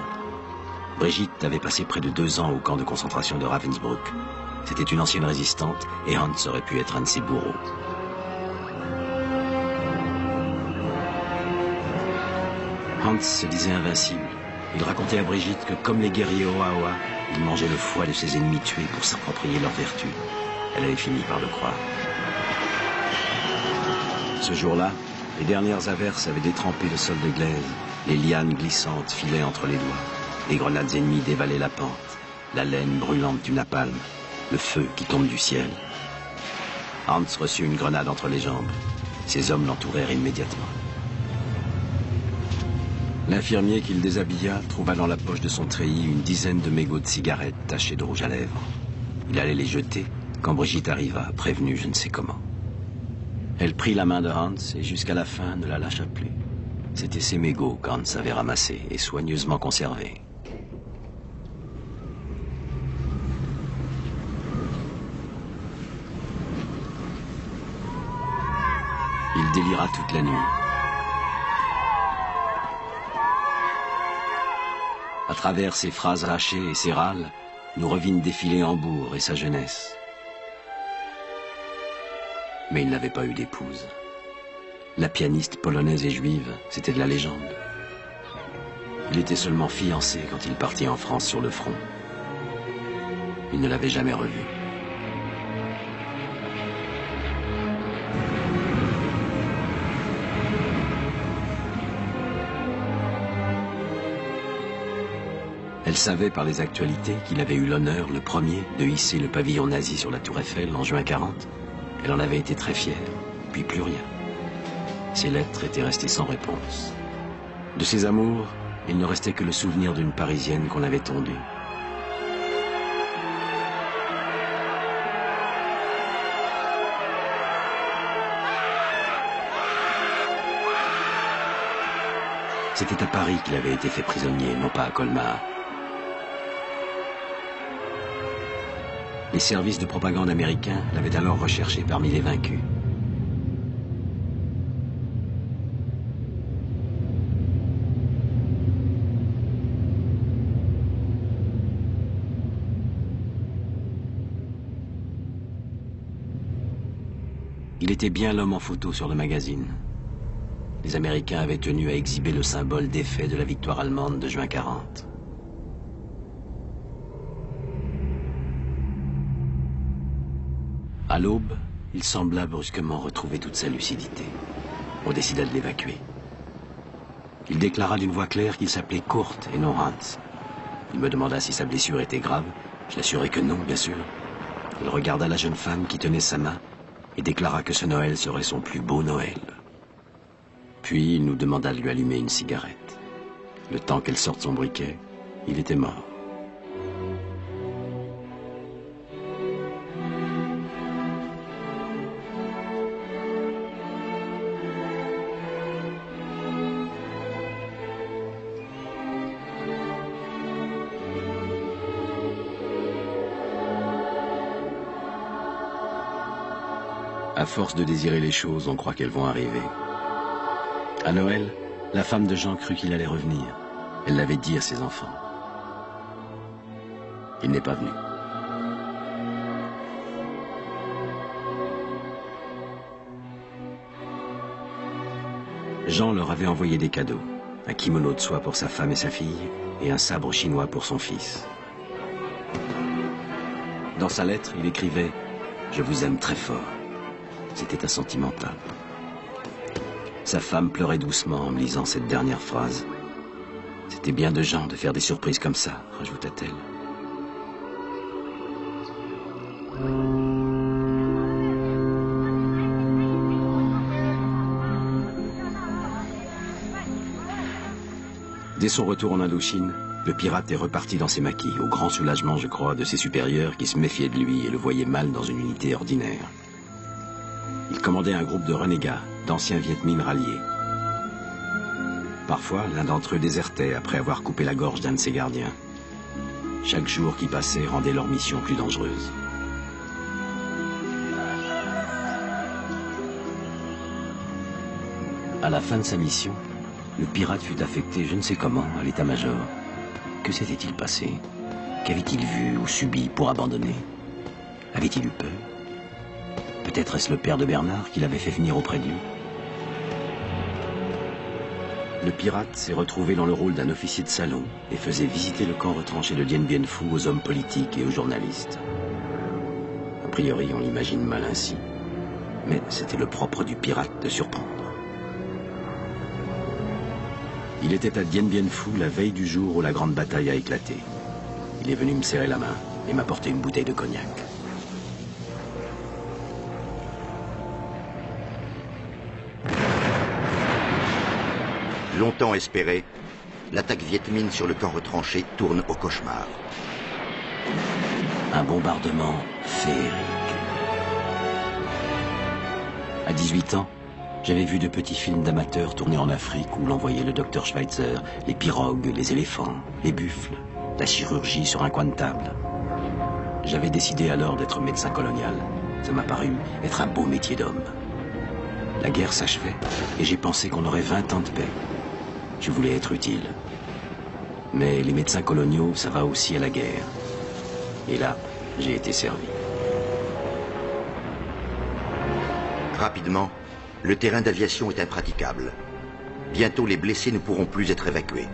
Brigitte avait passé près de 2 ans au camp de concentration de Ravensbrück. C'était une ancienne résistante et Hans aurait pu être un de ses bourreaux. Hans se disait invincible. Il racontait à Brigitte que comme les guerriers Oaoa, il mangeait le foie de ses ennemis tués pour s'approprier leur vertu. Elle avait fini par le croire. Ce jour-là, les dernières averses avaient détrempé le sol de glaise, les lianes glissantes filaient entre les doigts, les grenades ennemies dévalaient la pente, la laine brûlante du napalm, le feu qui tombe du ciel. Hans reçut une grenade entre les jambes. Ses hommes l'entourèrent immédiatement. L'infirmier qui le déshabilla trouva dans la poche de son treillis une dizaine de mégots de cigarettes tachés de rouge à lèvres. Il allait les jeter quand Brigitte arriva, prévenue je ne sais comment. Elle prit la main de Hans et jusqu'à la fin ne la lâcha plus. C'étaient ces mégots qu'Hans avait ramassés et soigneusement conservés. Il délira toute la nuit. À travers ses phrases hachées et ses râles, nous revîmes défiler Hambourg et sa jeunesse. Mais il n'avait pas eu d'épouse. La pianiste polonaise et juive, c'était de la légende. Il était seulement fiancé quand il partit en France sur le front. Il ne l'avait jamais revue. Elle savait par les actualités qu'il avait eu l'honneur, le premier, de hisser le pavillon nazi sur la tour Eiffel en juin 40. Elle en avait été très fière, puis plus rien. Ses lettres étaient restées sans réponse. De ses amours, il ne restait que le souvenir d'une Parisienne qu'on avait tondue. C'était à Paris qu'il avait été fait prisonnier, non pas à Colmar. Les services de propagande américains l'avaient alors recherché parmi les vaincus. Il était bien l'homme en photo sur le magazine. Les Américains avaient tenu à exhiber le symbole défait de la victoire allemande de juin 40. À l'aube, il sembla brusquement retrouver toute sa lucidité. On décida de l'évacuer. Il déclara d'une voix claire qu'il s'appelait Kurt et non Hans. Il me demanda si sa blessure était grave. Je l'assurai que non, bien sûr. Il regarda la jeune femme qui tenait sa main et déclara que ce Noël serait son plus beau Noël. Puis il nous demanda de lui allumer une cigarette. Le temps qu'elle sorte son briquet, il était mort. À force de désirer les choses, on croit qu'elles vont arriver. À Noël, la femme de Jean crut qu'il allait revenir. Elle l'avait dit à ses enfants. Il n'est pas venu. Jean leur avait envoyé des cadeaux. Un kimono de soie pour sa femme et sa fille, et un sabre chinois pour son fils. Dans sa lettre, il écrivait « Je vous aime très fort ». C'était un sentimental. Sa femme pleurait doucement en me lisant cette dernière phrase. C'était bien de Jean de faire des surprises comme ça, rajouta-t-elle. Dès son retour en Indochine, le pirate est reparti dans ses maquis, au grand soulagement, je crois, de ses supérieurs qui se méfiaient de lui et le voyaient mal dans une unité ordinaire. Il commandait un groupe de renégats, d'anciens Viet Minh ralliés. Parfois, l'un d'entre eux désertait après avoir coupé la gorge d'un de ses gardiens. Chaque jour qui passait rendait leur mission plus dangereuse. À la fin de sa mission, le pirate fut affecté je ne sais comment à l'état-major. Que s'était-il passé? Qu'avait-il vu ou subi pour abandonner? Avait-il eu peur? Peut-être est-ce le père de Bernard qui l'avait fait venir auprès de lui. Le pirate s'est retrouvé dans le rôle d'un officier de salon et faisait visiter le camp retranché de Dien Bien Phu aux hommes politiques et aux journalistes. A priori, on l'imagine mal ainsi. Mais c'était le propre du pirate de surprendre. Il était à Dien Bien Phu la veille du jour où la grande bataille a éclaté. Il est venu me serrer la main et m'apporter une bouteille de cognac. Longtemps espéré, l'attaque vietmine sur le camp retranché tourne au cauchemar. Un bombardement féerique. À 18 ans, j'avais vu de petits films d'amateurs tournés en Afrique où l'on voyait le docteur Schweitzer, les pirogues, les éléphants, les buffles, la chirurgie sur un coin de table. J'avais décidé alors d'être médecin colonial. Ça m'a paru être un beau métier d'homme. La guerre s'achevait et j'ai pensé qu'on aurait 20 ans de paix. Je voulais être utile. Mais les médecins coloniaux, ça va aussi à la guerre. Et là, j'ai été servi. Rapidement, le terrain d'aviation est impraticable. Bientôt, les blessés ne pourront plus être évacués.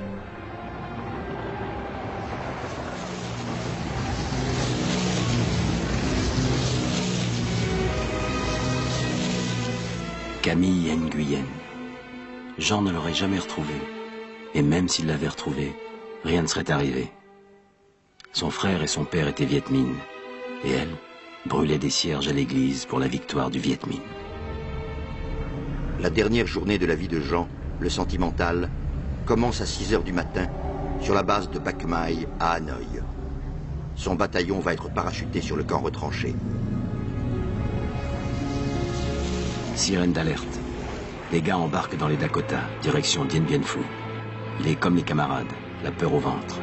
Camille Nguyen. Jean ne l'aurait jamais retrouvé. Et même s'il l'avait retrouvé, rien ne serait arrivé. Son frère et son père étaient Viet Minh. Et elle brûlait des cierges à l'église pour la victoire du Viet Minh. La dernière journée de la vie de Jean, le sentimental, commence à 6 heures du matin sur la base de Bac Mai à Hanoï. Son bataillon va être parachuté sur le camp retranché. Sirène d'alerte. Les gars embarquent dans les Dakota, direction Dien Bien Phu. Il est comme les camarades, la peur au ventre.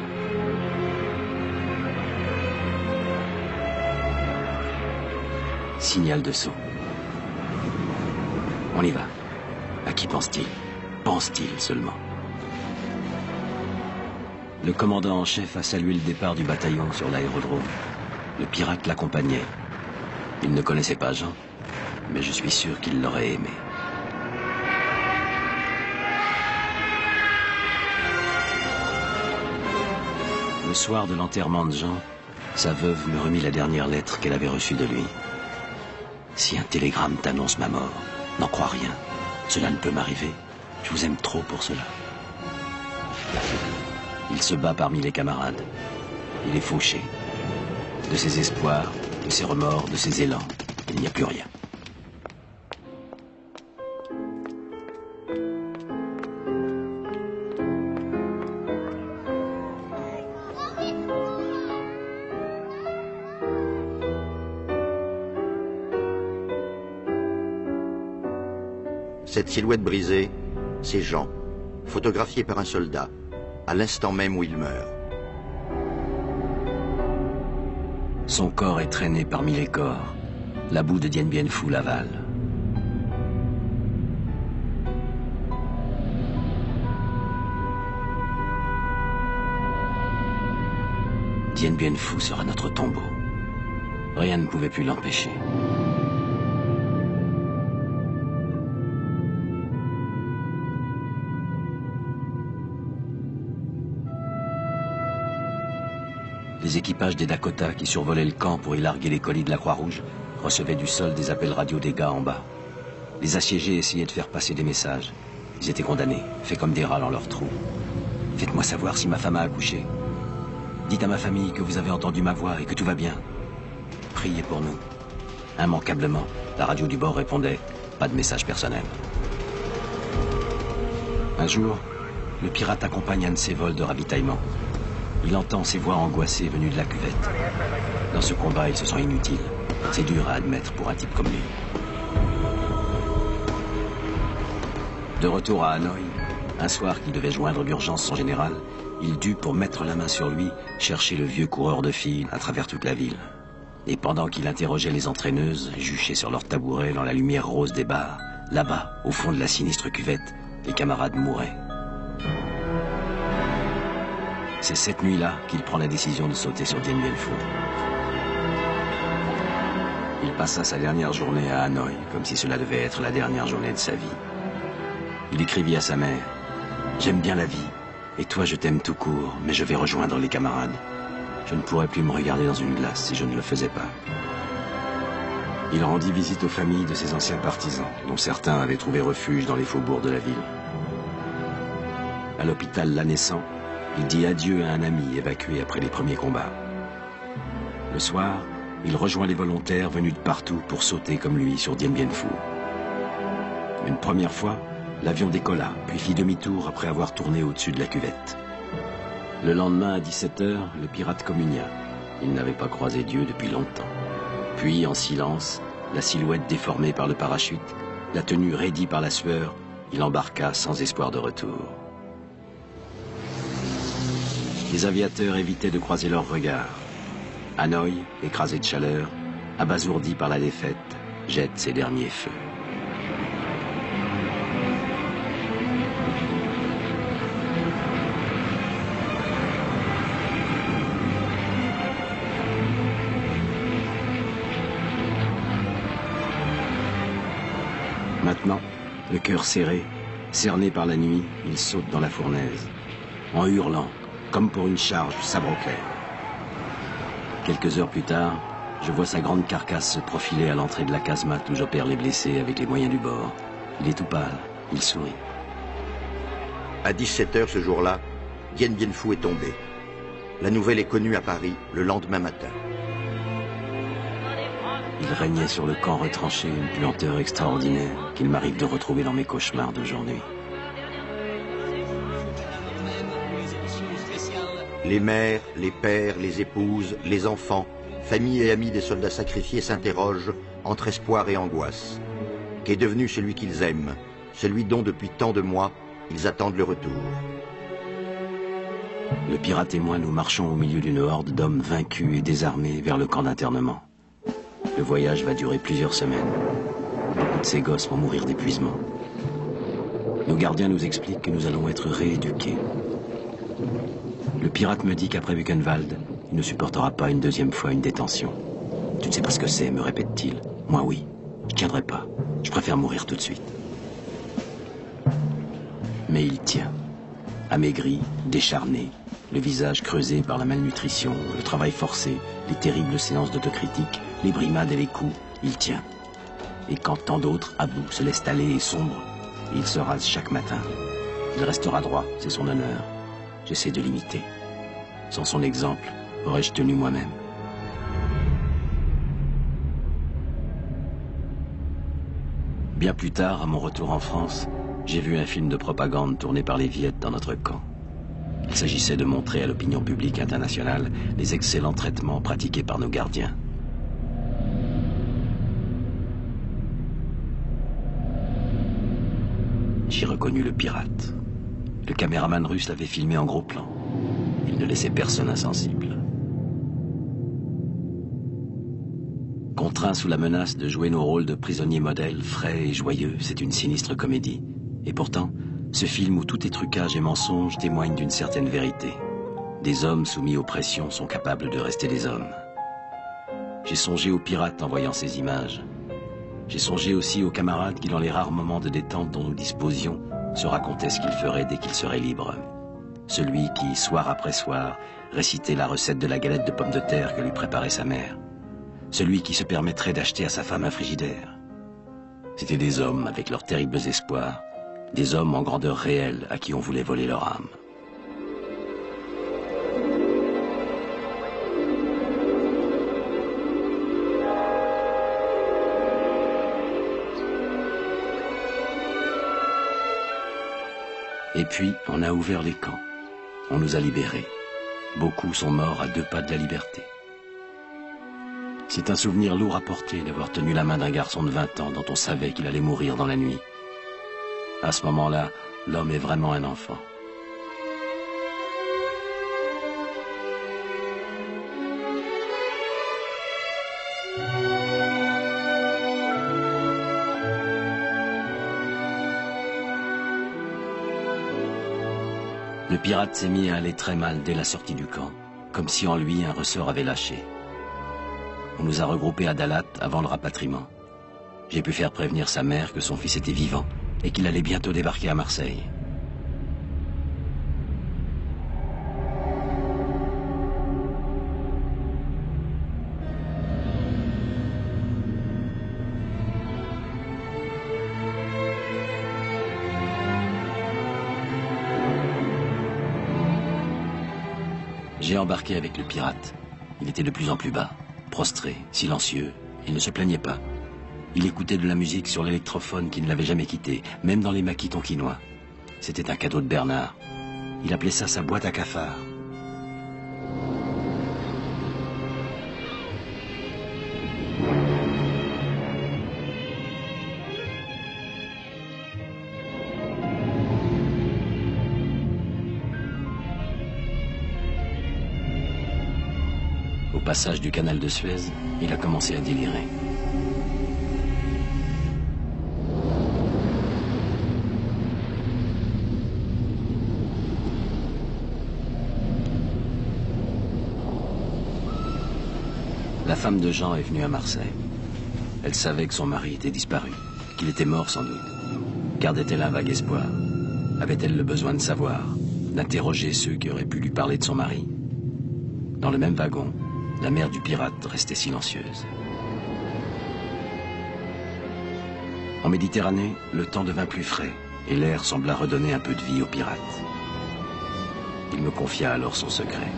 Signal de saut. On y va. À qui pense-t-il? Pense-t-il seulement? Le commandant en chef a salué le départ du bataillon sur l'aérodrome. Le pirate l'accompagnait. Il ne connaissait pas Jean, mais je suis sûr qu'il l'aurait aimé. Le soir de l'enterrement de Jean, sa veuve me remit la dernière lettre qu'elle avait reçue de lui. Si un télégramme t'annonce ma mort, n'en crois rien. Cela ne peut m'arriver. Je vous aime trop pour cela. Il se bat parmi les camarades. Il est fauché. De ses espoirs, de ses remords, de ses élans, il n'y a plus rien. Cette silhouette brisée, c'est Jean, photographié par un soldat, à l'instant même où il meurt. Son corps est traîné parmi les corps. La boue de Dien Bien Phu l'avale. Dien Bien Phu sera notre tombeau. Rien ne pouvait plus l'empêcher. Les équipages des Dakota qui survolaient le camp pour y larguer les colis de la Croix-Rouge recevaient du sol des appels radio des gars en bas. Les assiégés essayaient de faire passer des messages. Ils étaient condamnés, faits comme des rats dans leur trou. Faites-moi savoir si ma femme a accouché. Dites à ma famille que vous avez entendu ma voix et que tout va bien. Priez pour nous. Immanquablement, la radio du bord répondait « Pas de message personnel ». Un jour, le pirate accompagne un de ses vols de ravitaillement. Il entend ses voix angoissées venues de la cuvette. Dans ce combat, il se sent inutile. C'est dur à admettre pour un type comme lui. De retour à Hanoï, un soir qu'il devait joindre d'urgence son général, il dut, pour mettre la main sur lui, chercher le vieux coureur de filles à travers toute la ville. Et pendant qu'il interrogeait les entraîneuses, juchées sur leur tabouret dans la lumière rose des bars, là-bas, au fond de la sinistre cuvette, les camarades mouraient. C'est cette nuit-là qu'il prend la décision de sauter sur Dien Bien Phu. Il passa sa dernière journée à Hanoï, comme si cela devait être la dernière journée de sa vie. Il écrivit à sa mère « J'aime bien la vie, et toi je t'aime tout court, mais je vais rejoindre les camarades. Je ne pourrais plus me regarder dans une glace si je ne le faisais pas. » Il rendit visite aux familles de ses anciens partisans, dont certains avaient trouvé refuge dans les faubourgs de la ville. À l'hôpital La Naissant, il dit adieu à un ami évacué après les premiers combats. Le soir, il rejoint les volontaires venus de partout pour sauter comme lui sur Dien Bien Phu. Une première fois, l'avion décolla, puis fit demi-tour après avoir tourné au-dessus de la cuvette. Le lendemain à 17 h, le pirate communia. Il n'avait pas croisé Dieu depuis longtemps. Puis, en silence, la silhouette déformée par le parachute, la tenue raidie par la sueur, il embarqua sans espoir de retour. Les aviateurs évitaient de croiser leurs regards. Hanoï, écrasé de chaleur, abasourdi par la défaite, jette ses derniers feux. Maintenant, le cœur serré, cerné par la nuit, il saute dans la fournaise, en hurlant, comme pour une charge, sabre au clair. Quelques heures plus tard, je vois sa grande carcasse se profiler à l'entrée de la casemate où j'opère les blessés avec les moyens du bord. Il est tout pâle, il sourit. À 17 h ce jour-là, Dien Bien Phu est tombé. La nouvelle est connue à Paris le lendemain matin. Il régnait sur le camp retranché une puanteur extraordinaire qu'il m'arrive de retrouver dans mes cauchemars d'aujourd'hui. Les mères, les pères, les épouses, les enfants, familles et amis des soldats sacrifiés s'interrogent entre espoir et angoisse. Qu'est devenu celui qu'ils aiment, celui dont depuis tant de mois, ils attendent le retour? Le pirate et moi, nous marchons au milieu d'une horde d'hommes vaincus et désarmés vers le camp d'internement. Le voyage va durer plusieurs semaines. Beaucoup de ces gosses vont mourir d'épuisement. Nos gardiens nous expliquent que nous allons être rééduqués. Le pirate me dit qu'après Buchenwald, il ne supportera pas une deuxième fois une détention. Tu ne sais pas ce que c'est, me répète-t-il. Moi, oui. Je tiendrai pas. Je préfère mourir tout de suite. Mais il tient. Amaigri, décharné, le visage creusé par la malnutrition, le travail forcé, les terribles séances d'autocritique, les brimades et les coups, il tient. Et quand tant d'autres, à bout, se laissent aller et sombrent, il se rase chaque matin. Il restera droit, c'est son honneur. J'essaie de l'imiter. Sans son exemple, aurais-je tenu moi-même? Bien plus tard, à mon retour en France, j'ai vu un film de propagande tourné par les Viettes dans notre camp. Il s'agissait de montrer à l'opinion publique internationale les excellents traitements pratiqués par nos gardiens. J'y reconnus le pirate. Le caméraman russe l'avait filmé en gros plan. Il ne laissait personne insensible. Contraints sous la menace de jouer nos rôles de prisonniers modèles, frais et joyeux, c'est une sinistre comédie. Et pourtant, ce film où tout est trucage et mensonge témoigne d'une certaine vérité. Des hommes soumis aux pressions sont capables de rester des hommes. J'ai songé aux pirates en voyant ces images. J'ai songé aussi aux camarades qui, dans les rares moments de détente dont nous disposions, se racontaient ce qu'ils feraient dès qu'ils seraient libres. Celui qui, soir après soir, récitait la recette de la galette de pommes de terre que lui préparait sa mère. Celui qui se permettrait d'acheter à sa femme un frigidaire. C'étaient des hommes avec leurs terribles espoirs, des hommes en grandeur réelle à qui on voulait voler leur âme. Et puis, on a ouvert les camps. On nous a libérés. Beaucoup sont morts à 2 pas de la liberté. C'est un souvenir lourd à porter d'avoir tenu la main d'un garçon de 20 ans dont on savait qu'il allait mourir dans la nuit. À ce moment-là, l'homme est vraiment un enfant. Le pirate s'est mis à aller très mal dès la sortie du camp, comme si en lui un ressort avait lâché. On nous a regroupés à Dalat avant le rapatriement. J'ai pu faire prévenir sa mère que son fils était vivant et qu'il allait bientôt débarquer à Marseille. J'ai embarqué avec le pirate. Il était de plus en plus bas, prostré, silencieux. Il ne se plaignait pas. Il écoutait de la musique sur l'électrophone qui ne l'avait jamais quitté, même dans les maquis tonkinois. C'était un cadeau de Bernard. Il appelait ça sa boîte à cafards. Au passage du canal de Suez, il a commencé à délirer. La femme de Jean est venue à Marseille. Elle savait que son mari était disparu, qu'il était mort sans doute. Gardait-elle un vague espoir? Avait-elle le besoin de savoir, d'interroger ceux qui auraient pu lui parler de son mari? Dans le même wagon, la mère du pirate restait silencieuse. En Méditerranée, le temps devint plus frais et l'air sembla redonner un peu de vie aux pirates. Il me confia alors son secret.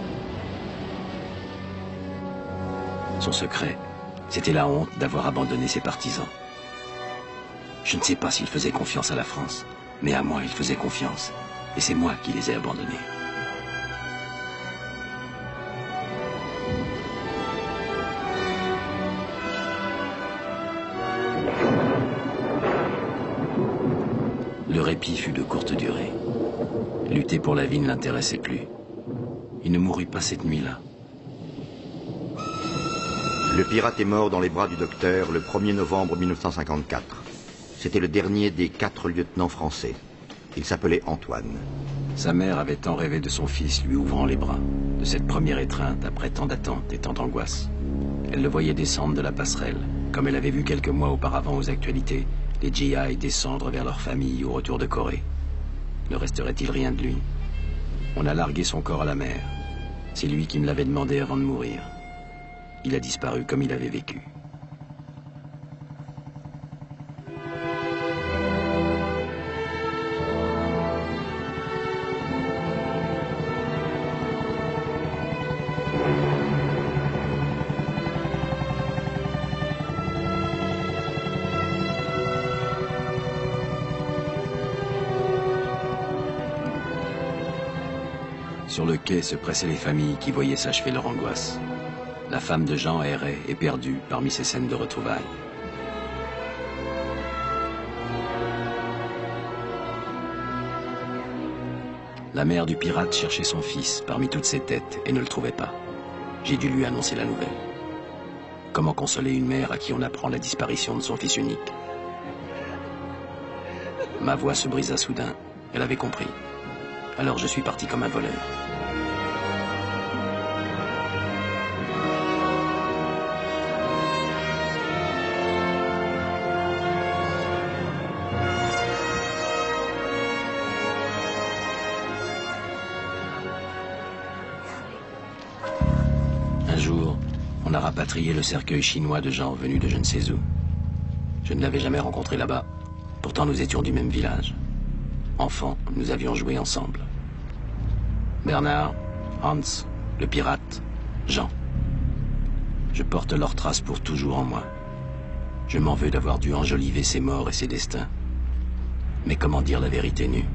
Son secret, c'était la honte d'avoir abandonné ses partisans. Je ne sais pas s'il faisait confiance à la France, mais à moi il faisait confiance, et c'est moi qui les ai abandonnés. Le répit fut de courte durée. Lutter pour la vie ne l'intéressait plus. Il ne mourut pas cette nuit-là. Le pirate est mort dans les bras du docteur le 1er novembre 1954. C'était le dernier des 4 lieutenants français. Il s'appelait Antoine. Sa mère avait tant rêvé de son fils lui ouvrant les bras, de cette première étreinte après tant d'attentes et tant d'angoisse. Elle le voyait descendre de la passerelle, comme elle avait vu quelques mois auparavant aux actualités, les GI descendre vers leur famille au retour de Corée. Ne resterait-il rien de lui? On a largué son corps à la mer. C'est lui qui me l'avait demandé avant de mourir. Il a disparu comme il avait vécu. Sur le quai se pressaient les familles qui voyaient s'achever leur angoisse. La femme de Jean errait, éperdue, parmi ces scènes de retrouvailles. La mère du pirate cherchait son fils parmi toutes ces têtes et ne le trouvait pas. J'ai dû lui annoncer la nouvelle. Comment consoler une mère à qui on apprend la disparition de son fils unique? Ma voix se brisa soudain. Elle avait compris. Alors je suis parti comme un voleur. Un jour, on a rapatrié le cercueil chinois de Jean venu de je ne sais où. Je ne l'avais jamais rencontré là-bas. Pourtant, nous étions du même village. Enfants, nous avions joué ensemble. Bernard, Hans, le pirate, Jean. Je porte leurs traces pour toujours en moi. Je m'en veux d'avoir dû enjoliver ses morts et ses destins. Mais comment dire la vérité nue?